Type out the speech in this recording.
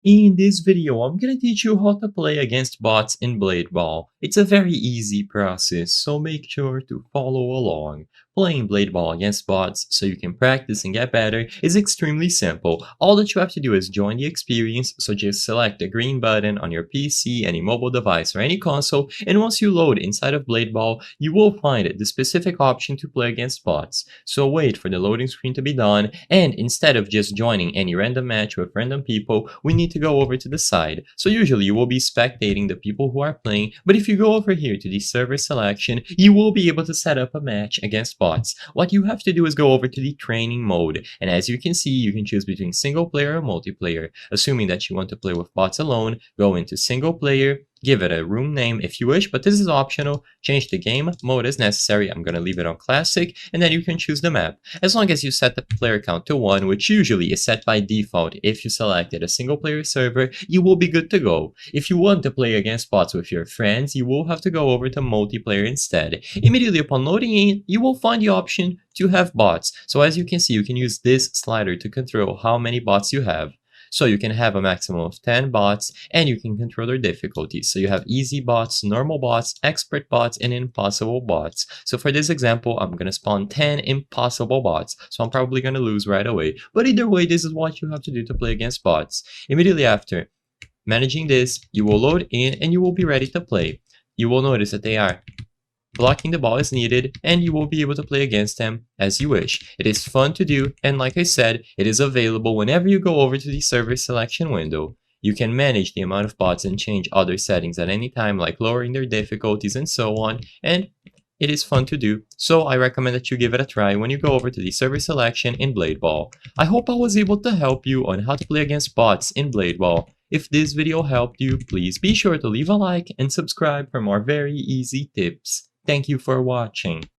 In this video, I'm gonna teach you how to play against bots in Blade Ball. It's a very easy process, so make sure to follow along. Playing Blade Ball against bots so you can practice and get better is extremely simple. All that you have to do is join the experience, so just select the green button on your PC, any mobile device, or any console, and once you load inside of Blade Ball, you will find the specific option to play against bots. So wait for the loading screen to be done, and instead of just joining any random match with random people, we need to go over to the side. So usually you will be spectating the people who are playing, but if you go over here to the server selection, you will be able to set up a match against bots. What you have to do is go over to the training mode, and as you can see, you can choose between single player or multiplayer. Assuming that you want to play with bots alone, go into single player, give it a room name if you wish, but this is optional. Change the game mode as necessary. I'm going to leave it on classic, and then you can choose the map. As long as you set the player count to 1, which usually is set by default if you selected a single player server, you will be good to go. If you want to play against bots with your friends, you will have to go over to multiplayer instead. Immediately upon loading in, you will find the option to have bots. So as you can see, you can use this slider to control how many bots you have. So you can have a maximum of 10 bots, and you can control their difficulties. So you have easy bots, normal bots, expert bots, and impossible bots. So for this example, I'm going to spawn 10 impossible bots. So I'm probably going to lose right away. But either way, this is what you have to do to play against bots. Immediately after managing this, you will load in and you will be ready to play. You will notice that they are blocking the ball is needed, and you will be able to play against them as you wish. It is fun to do, and like I said, it is available whenever you go over to the server selection window. You can manage the amount of bots and change other settings at any time, like lowering their difficulties and so on, and it is fun to do, so I recommend that you give it a try when you go over to the server selection in Blade Ball. I hope I was able to help you on how to play against bots in Blade Ball. If this video helped you, please be sure to leave a like and subscribe for more very easy tips. Thank you for watching.